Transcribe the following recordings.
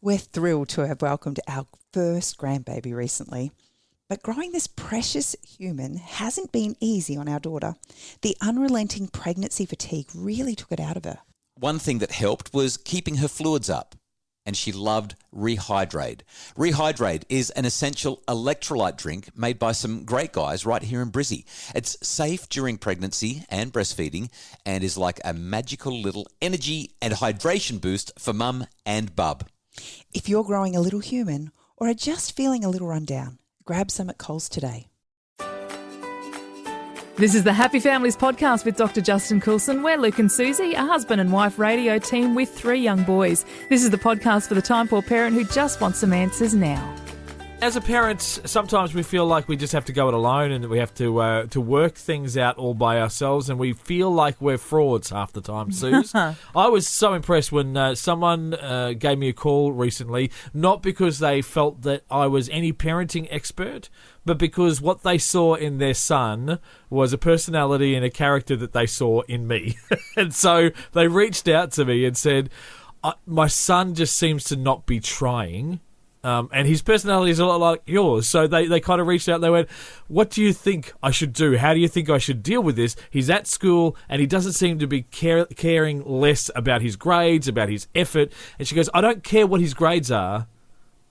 We're thrilled to have welcomed our first grandbaby recently. But growing this precious human hasn't been easy on our daughter. The unrelenting pregnancy fatigue really took it out of her. One thing that helped was keeping her fluids up, and she loved Rehydrate. Rehydrate is an essential electrolyte drink made by some great guys right here in Brizzy. It's safe during pregnancy and breastfeeding and is like a magical little energy and hydration boost for mum and bub. If you're growing a little human or are just feeling a little run down, grab some at Coles today. This is the Happy Families podcast with Dr. Justin Coulson. We're Luke and Susie, a husband and wife radio team with 3 young boys. This is the podcast for the time-poor parent who just wants some answers now. As a parent, sometimes we feel like we just have to go it alone and we have to work things out all by ourselves, and we feel like we're frauds half the time, Suze. I was so impressed when someone gave me a call recently, not because they felt that I was any parenting expert, but because what they saw in their son was a personality and a character that they saw in me. And so they reached out to me and said, my son just seems to not be trying. And his personality is a lot like yours. So they kind of reached out and they went, what do you think I should do? How do you think I should deal with this? He's at school and he doesn't seem to be caring less about his grades, about his effort. And she goes, I don't care what his grades are.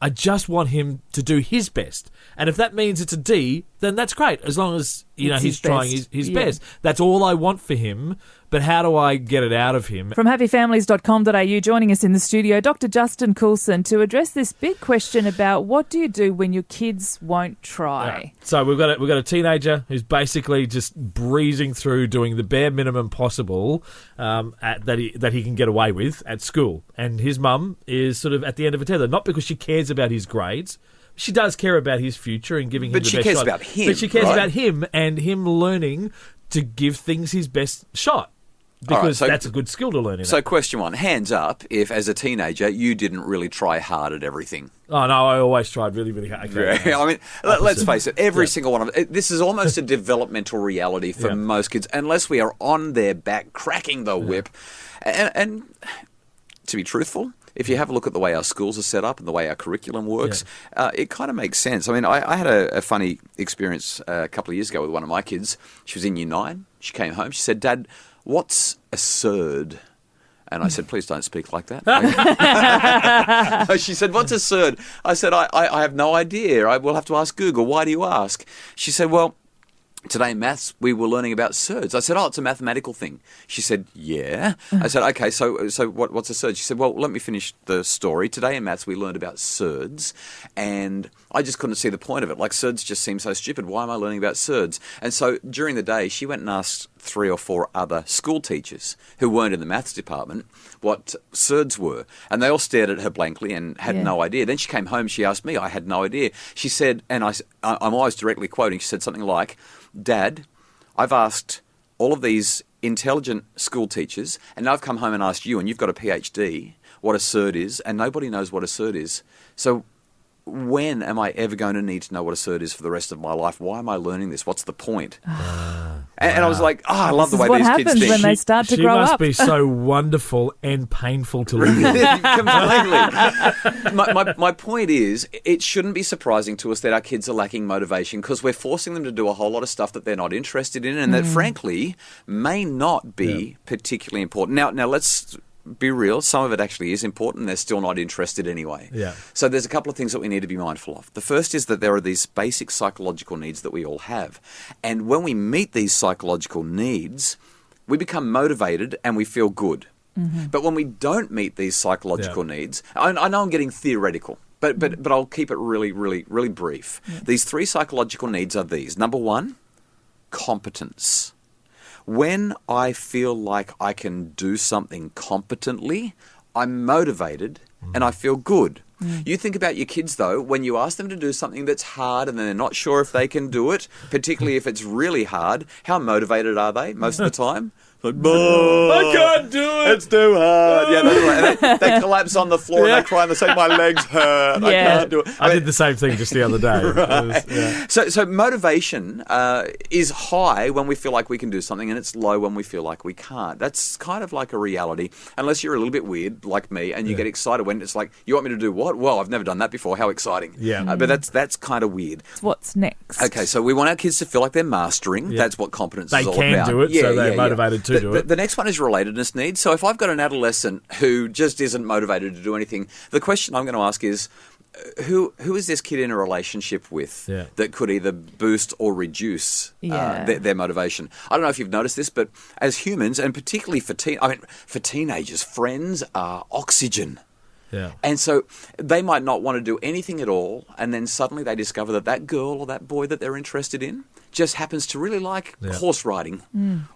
I just want him to do his best. And if that means it's a D, then that's great. As long as he's trying his best. That's all I want for him. But how do I get it out of him? From happyfamilies.com.au, joining us in the studio, Dr. Justin Coulson, to address this big question about what do you do when your kids won't try? Yeah. So we've got a teenager who's basically just breezing through, doing the bare minimum possible that he can get away with at school. And his mum is sort of at the end of a tether, not because she cares about his grades. She does care about his future and giving him the best shot. But she cares about him. But she cares about him and him learning to give things his best shot. Because that's a good skill to learn. So question 1, hands up if as a teenager you didn't really try hard at everything. Oh, no, I always tried really, really hard. Okay, yeah. I mean, let's face it, every single one of it, this is almost a developmental reality for most kids, unless we are on their back cracking the whip. And to be truthful, if you have a look at the way our schools are set up and the way our curriculum works, it kind of makes sense. I mean, I had a funny experience a couple of years ago with one of my kids. She was in Year 9. She came home. She said, Dad, what's a surd? And I said, please don't speak like that. She said, what's a surd? I said, I have no idea. I will have to ask Google. Why do you ask? She said, well, today in maths, we were learning about surds. I said, it's a mathematical thing. She said, yeah. I said, okay, so what's a surd? She said, well, let me finish the story. Today in maths, we learned about surds, and I just couldn't see the point of it. Like, surds just seem so stupid. Why am I learning about surds? And so during the day, she went and asked 3 or 4 other school teachers who weren't in the maths department what surds were. And they all stared at her blankly and had no idea. Then she came home, she asked me, I had no idea. She said, and I'm always directly quoting, she said something like, Dad, I've asked all of these intelligent school teachers, and now I've come home and asked you, and you've got a PhD, what a surd is, and nobody knows what a surd is. So when am I ever going to need to know what a surd is for the rest of my life? Why am I learning this? What's the point? And I was like, I love the way these kids think. When they start to grow up. She must be so wonderful and painful to live with. Completely. My point is, it shouldn't be surprising to us that our kids are lacking motivation because we're forcing them to do a whole lot of stuff that they're not interested in and that, frankly, may not be particularly important. Now let's be real, some of it actually is important and they're still not interested anyway. Yeah. So there's a couple of things that we need to be mindful of. The first is that there are these basic psychological needs that we all have. And when we meet these psychological needs, we become motivated and we feel good. Mm-hmm. But when we don't meet these psychological needs, I know I'm getting theoretical, but I'll keep it really, really, really brief. Yeah. These 3 psychological needs are these. Number 1, competence. When I feel like I can do something competently, I'm motivated and I feel good. You think about your kids, though, when you ask them to do something that's hard and they're not sure if they can do it, particularly if it's really hard, how motivated are they most of the time? Like, I can't do it. It's too hard. Yeah, they collapse on the floor and they cry and they say, my legs hurt. I can't do it. I did the same thing just the other day. Right. So motivation is high when we feel like we can do something, and it's low when we feel like we can't. That's kind of like a reality, unless you're a little bit weird like me and you get excited when it's like, you want me to do what? Well, I've never done that before. How exciting. Yeah. But that's kind of weird. What's next? Okay, so we want our kids to feel like they're mastering. That's what competence is all about. They can do it, so they're motivated to do it. The next one is relatedness needs. So if I've got an adolescent who just isn't motivated to do anything, the question I'm going to ask is, who is this kid in a relationship with that could either boost or reduce their motivation? I don't know if you've noticed this, but as humans, and particularly for teenagers, friends are oxygen. Yeah. And so they might not want to do anything at all, and then suddenly they discover that girl or that boy that they're interested in just happens to really like horse riding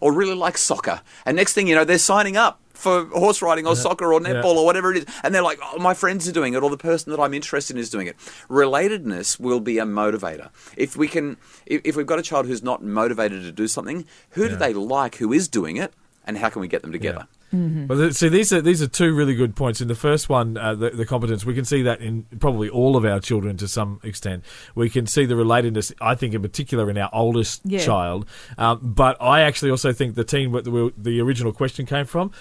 or really like soccer. And next thing you know, they're signing up for horse riding or soccer or netball or whatever it is. And they're like, oh, my friends are doing it, or the person that I'm interested in is doing it. Relatedness will be a motivator. If we've got a child who's not motivated to do something, who do they like who is doing it, and how can we get them together? Well, see, these are two really good points. In the first one, the competence, we can see that in probably all of our children to some extent. We can see the relatedness, I think, in particular in our oldest child. But I actually also think the teen where the original question came from,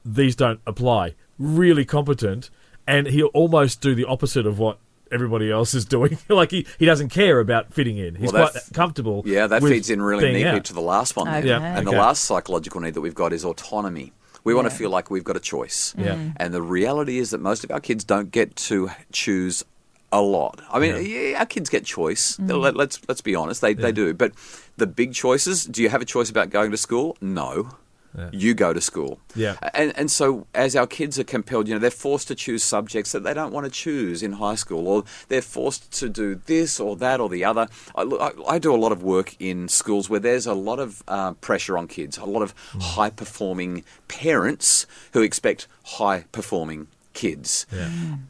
these don't apply. Really competent, and he'll almost do the opposite of what everybody else is doing. Like he doesn't care about fitting in. He's quite comfortable. Yeah, that feeds in really neatly to the last one. Okay. And the last psychological need that we've got is autonomy. We want to feel like we've got a choice. And the reality is that most of our kids don't get to choose a lot. I mean, our kids get choice. Let's be honest, they do. But the big choices, do you have a choice about going to school? No. You go to school. And so as our kids are compelled, they're forced to choose subjects that they don't want to choose in high school, or they're forced to do this or that or the other. I do a lot of work in schools where there's a lot of pressure on kids, a lot of high-performing parents who expect high-performing kids.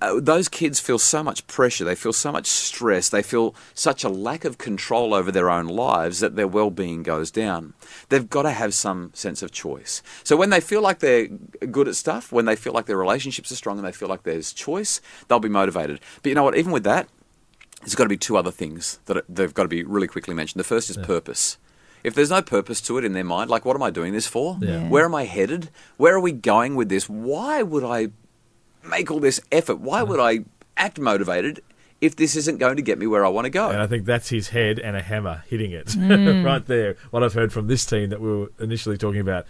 Those kids feel so much pressure, they feel so much stress, they feel such a lack of control over their own lives that their well-being goes down. They've got to have some sense of choice. So when they feel like they're good at stuff, when they feel like their relationships are strong and they feel like there's choice, they'll be motivated. But you know what, even with that, there's got to be two other things that they've got to be really quickly mentioned. The first is purpose. If there's no purpose to it in their mind, like, what am I doing this for? Where am I headed? Where are we going with this? Why would I make all this effort? Why would I act motivated if this isn't going to get me where I want to go? And I think that's his head and a hammer hitting it right there. What I've heard from this team that we were initially talking about,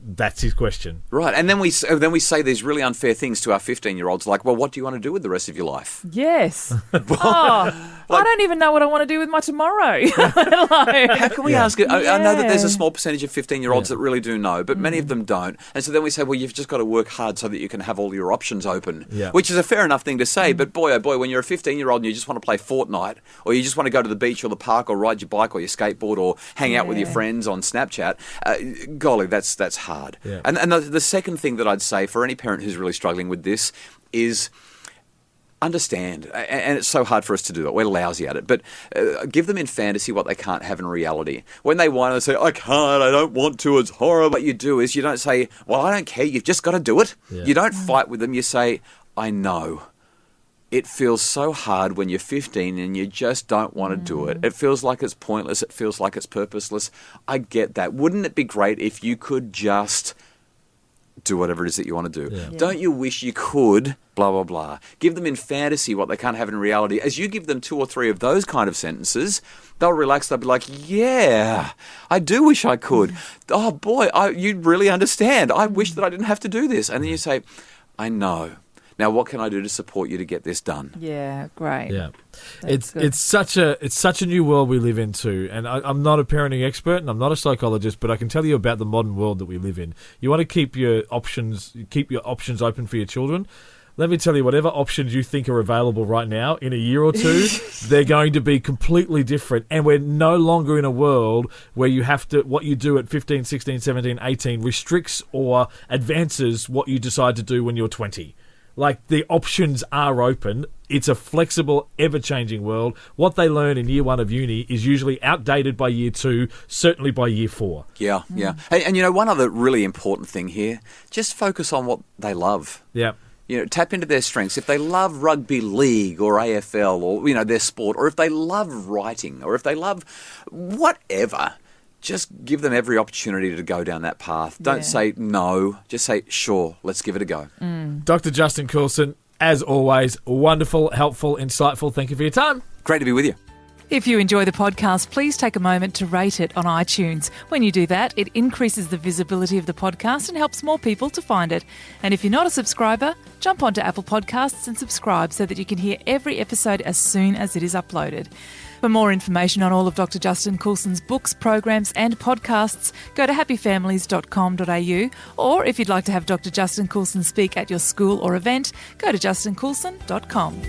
that's his question. Right. And then we say these really unfair things to our 15-year-olds like, well, what do you want to do with the rest of your life? Yes. I don't even know what I want to do with my tomorrow. How can we ask it? I know that there's a small percentage of 15-year-olds that really do know, but many of them don't. And so then we say, well, you've just got to work hard so that you can have all your options open, which is a fair enough thing to say. But boy, oh boy, when you're a 15-year-old and you just want to play Fortnite, or you just want to go to the beach or the park or ride your bike or your skateboard or hang out with your friends on Snapchat, golly, that's hard. And the second thing that I'd say for any parent who's really struggling with this is understand, and it's so hard for us to do that. We're lousy at it, but give them in fantasy what they can't have in reality. When they whine and say, I can't, I don't want to, it's horrible. What you do is you don't say, well, I don't care, you've just got to do it. You don't fight with them. You say, I know. It feels so hard when you're 15 and you just don't want to do it. It feels like it's pointless. It feels like it's purposeless. I get that. Wouldn't it be great if you could just do whatever it is that you want to do? Don't you wish you could, blah, blah, blah. Give them in fantasy what they can't have in reality. As you give them 2 or 3 of those kind of sentences, they'll relax. They'll be like, yeah, I do wish I could. Oh, boy, you really understand. I wish that I didn't have to do this. And then you say, I know. Now, what can I do to support you to get this done? Yeah, great. Yeah, it's such a new world we live into, and I'm not a parenting expert and I'm not a psychologist, but I can tell you about the modern world that we live in. You want to keep your options open for your children. Let me tell you, whatever options you think are available right now, in a year or two, they're going to be completely different. And we're no longer in a world where you have to, what you do at 15, 16, 17, 18 restricts or advances what you decide to do when you're 20. Like, the options are open it's a flexible, ever-changing world. What they learn in year 1 of uni is usually outdated by year 2, certainly by year 4. Yeah, yeah. Hey, and one other really important thing here, just focus on what they love. Yeah. Tap into their strengths. If they love rugby league or AFL or, their sport, or if they love writing, or if they love whatever, just give them every opportunity to go down that path. Don't say no. Just say, sure, let's give it a go. Dr. Justin Coulson, as always, wonderful, helpful, insightful. Thank you for your time. Great to be with you. If you enjoy the podcast, please take a moment to rate it on iTunes. When you do that, it increases the visibility of the podcast and helps more people to find it. And if you're not a subscriber, jump onto Apple Podcasts and subscribe so that you can hear every episode as soon as it is uploaded. For more information on all of Dr. Justin Coulson's books, programs and podcasts, go to happyfamilies.com.au, or if you'd like to have Dr. Justin Coulson speak at your school or event, go to justincoulson.com.